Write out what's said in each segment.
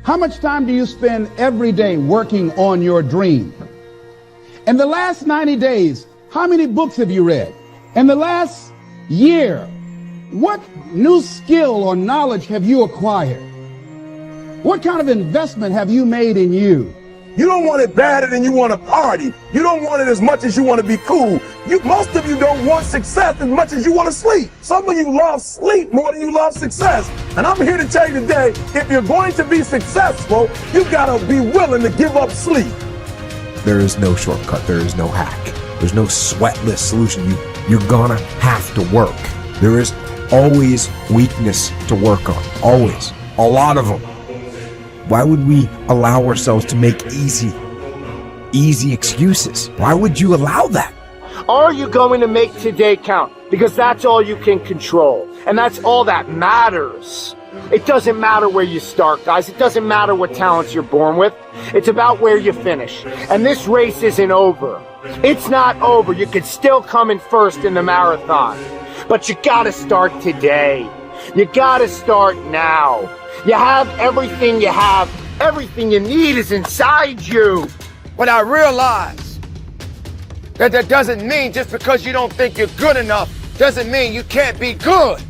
How much time do you spend every day working on your dream? In the last 90 days, how many books have you read? In the last year, what new skill or knowledge have you acquired? What kind of investment have you made in you? You don't want it badder than you want to party. You don't want it as much as you want to be cool. Most of you don't want success as much as you want to sleep. Some of you love sleep more than you love success. And I'm here to tell you today, if you're going to be successful, you got to be willing to give up sleep. There is no shortcut. There is no hack. There's no sweatless solution. You're gonna have to work. There is always weakness to work on. Always. A lot of them. Why would we allow ourselves to make easy excuses? Why would you allow that? Are you going to make today count? Because that's all you can control. And that's all that matters. It doesn't matter where you start, guys. It doesn't matter what talents you're born with. It's about where you finish. And this race isn't over. It's not over. You could still come in first in the marathon. But you gotta start today. You gotta start now. You have everything you have. Everything you need is inside you. But I realize that doesn't mean just because you don't think you're good enough, doesn't mean you can't be good.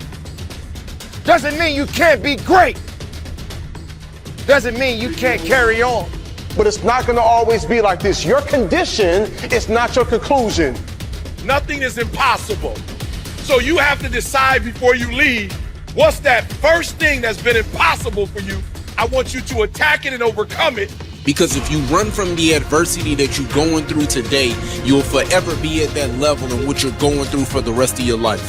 Doesn't mean you can't be great. Doesn't mean you can't carry on. But it's not going to always be like this. Your condition is not your conclusion. Nothing is impossible. So you have to decide before you leave, what's that first thing that's been impossible for you? I want you to attack it and overcome it. Because if you run from the adversity that you're going through today, you'll forever be at that level in which you're going through for the rest of your life.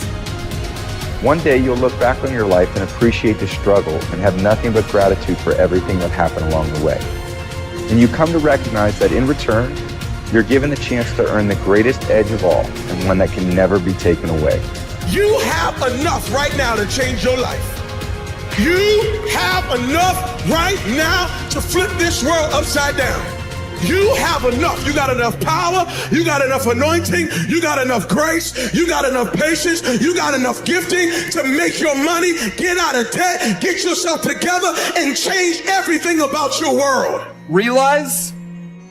One day you'll look back on your life and appreciate the struggle and have nothing but gratitude for everything that happened along the way. And you come to recognize that in return, you're given the chance to earn the greatest edge of all, and one that can never be taken away. You have enough right now to change your life. You have enough right now to flip this world upside down. You have enough. You got enough power. You got enough anointing. You got enough grace. You got enough patience. You got enough gifting to make your money, get out of debt, get yourself together, and change everything about your world. Realize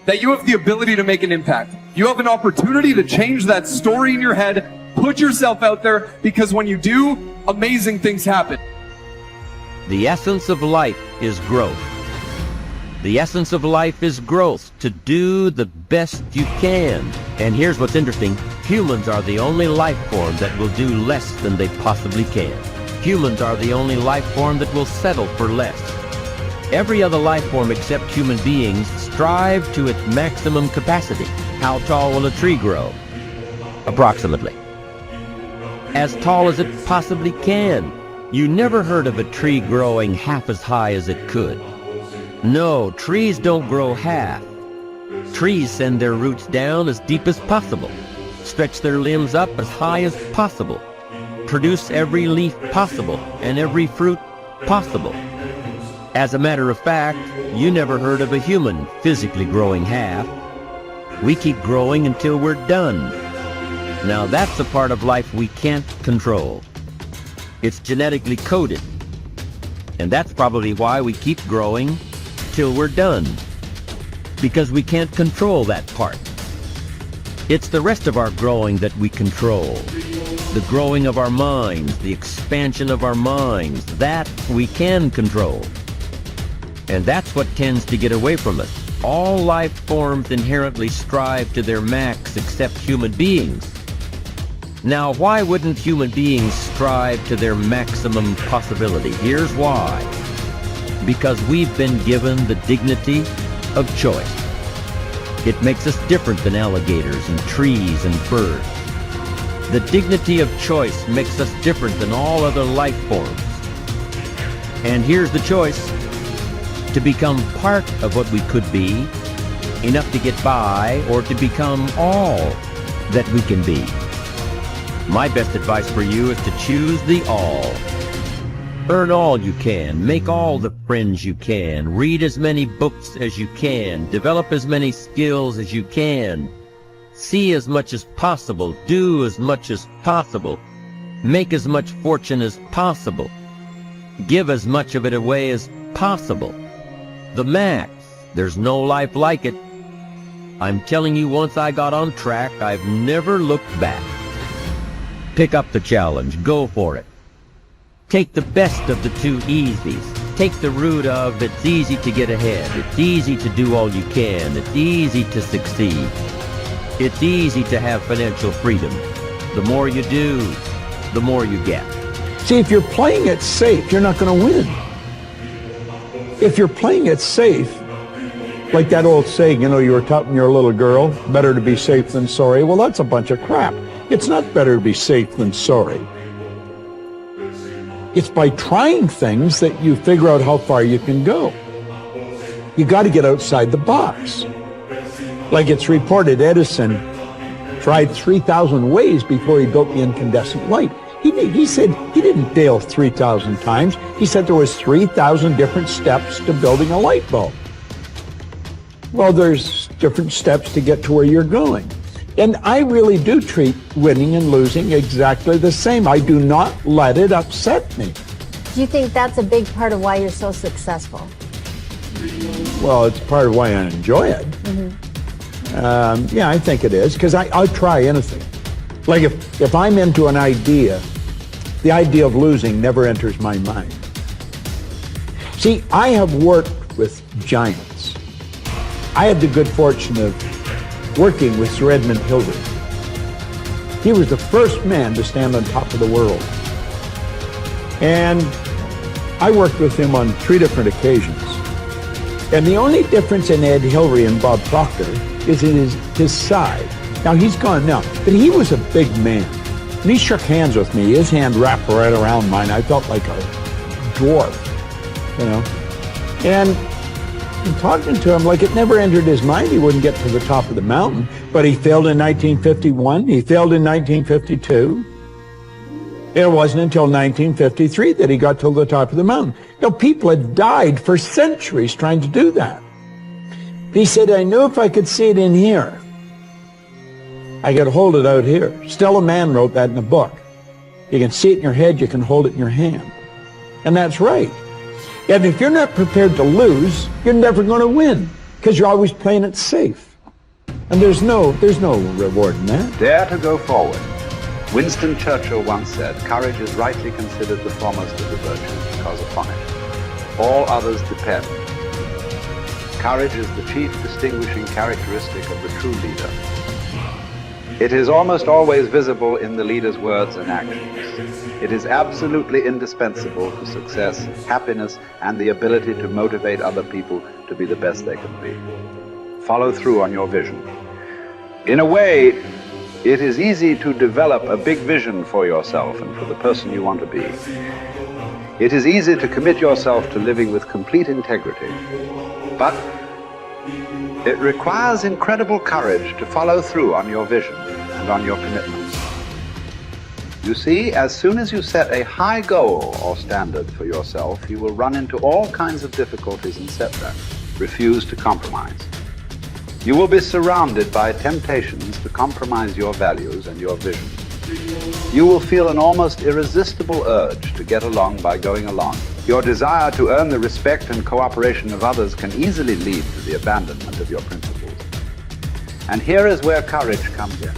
that you have the ability to make an impact. You have an opportunity to change that story in your head. Put yourself out there, because when you do, amazing things happen. The essence of life is growth. The essence of life is growth, to do the best you can. And here's what's interesting. Humans are the only life form that will do less than they possibly can. Humans are the only life form that will settle for less. Every other life form except human beings strive to its maximum capacity. How tall will a tree grow? Approximately as tall as it possibly can. You never heard of a tree growing half as high as it could. No, trees don't grow half. Trees send their roots down as deep as possible, stretch their limbs up as high as possible, produce every leaf possible and every fruit possible. As a matter of fact, you never heard of a human physically growing half. We keep growing until we're done. Now that's a part of life we can't control. It's genetically coded. And that's probably why we keep growing till we're done. Because we can't control that part. It's the rest of our growing that we control. The growing of our minds, the expansion of our minds, that we can control. And that's what tends to get away from us. All life forms inherently strive to their max except human beings. Now, why wouldn't human beings strive to their maximum possibility? Here's why. Because we've been given the dignity of choice. It makes us different than alligators and trees and birds. The dignity of choice makes us different than all other life forms. And here's the choice: to become part of what we could be, enough to get by, or to become all that we can be. My best advice for you is to choose the all. Earn all you can, make all the friends you can, read as many books as you can, develop as many skills as you can, see as much as possible, do as much as possible, make as much fortune as possible, give as much of it away as possible. The max. There's no life like it. I'm telling you, once I got on track, I've never looked back. Pick up the challenge. Go for it. Take the best of the two easies. Take the route of it's easy to get ahead. It's easy to do all you can. It's easy to succeed. It's easy to have financial freedom. The more you do, the more you get. See, if you're playing it safe, you're not going to win. If you're playing it safe, like that old saying, you know, you were taught when you're a little girl, better to be safe than sorry. Well, that's a bunch of crap. It's not better to be safe than sorry. It's by trying things that you figure out how far you can go. You got to get outside the box. Like it's reported, Edison tried 3,000 ways before he built the incandescent light. He said he didn't fail 3,000 times. He said there was 3,000 different steps to building a light bulb. Well, there's different steps to get to where you're going. And I really do treat winning and losing exactly the same. I do not let it upset me. Do you think that's a big part of why you're so successful? Well, it's part of why I enjoy it. Yeah, I think it is, because I'll try anything. Like if I'm into an idea, the idea of losing never enters my mind. See, I have worked with giants. I had the good fortune of working with Sir Edmund Hillary. He was the first man to stand on top of the world. And I worked with him on 3 different occasions. And the only difference in Ed Hillary and Bob Proctor is in his side. Now, he's gone now, but he was a big man. And he shook hands with me. His hand wrapped right around mine. I felt like a dwarf, you know. And talking to him, like it never entered his mind he wouldn't get to the top of the mountain. But he failed in 1951. He failed in 1952. It wasn't until 1953 that he got to the top of the mountain. You know, people had died for centuries trying to do that. He said, I knew if I could see it in here, I could hold it out here. Stella Mann wrote that in a book. You can see it in your head, you can hold it in your hand. And that's right. And if you're not prepared to lose, you're never going to win, because you're always playing it safe. And there's no reward in that. Dare to go forward. Winston Churchill once said, courage is rightly considered the foremost of the virtues because upon it all others depend. Courage is the chief distinguishing characteristic of the true leader. It is almost always visible in the leader's words and actions. It is absolutely indispensable to success, happiness, and the ability to motivate other people to be the best they can be. Follow through on your vision. In a way, it is easy to develop a big vision for yourself and for the person you want to be. It is easy to commit yourself to living with complete integrity. But it requires incredible courage to follow through on your vision and on your commitments. You see, as soon as you set a high goal or standard for yourself, you will run into all kinds of difficulties and setbacks. Refuse to compromise. You will be surrounded by temptations to compromise your values and your vision. You will feel an almost irresistible urge to get along by going along. Your desire to earn the respect and cooperation of others can easily lead to the abandonment of your principles. And here is where courage comes in.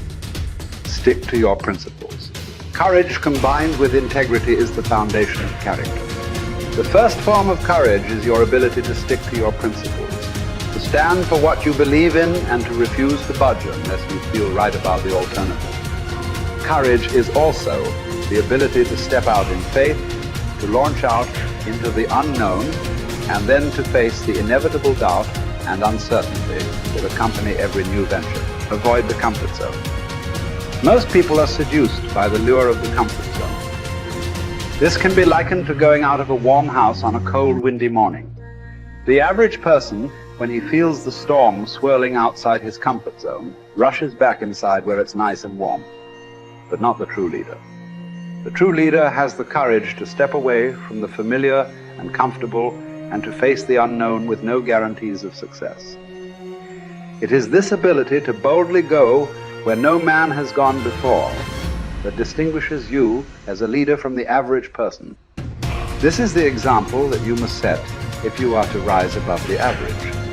Stick to your principles. Courage combined with integrity is the foundation of character. The first form of courage is your ability to stick to your principles, to stand for what you believe in and to refuse to budge unless you feel right about the alternative. Courage is also the ability to step out in faith, to launch out into the unknown, and then to face the inevitable doubt and uncertainty that accompany every new venture. Avoid the comfort zone. Most people are seduced by the lure of the comfort zone. This can be likened to going out of a warm house on a cold, windy morning. The average person, when he feels the storm swirling outside his comfort zone, rushes back inside where it's nice and warm. But not the true leader. The true leader has the courage to step away from the familiar and comfortable and to face the unknown with no guarantees of success. It is this ability to boldly go where no man has gone before that distinguishes you as a leader from the average person. This is the example that you must set if you are to rise above the average.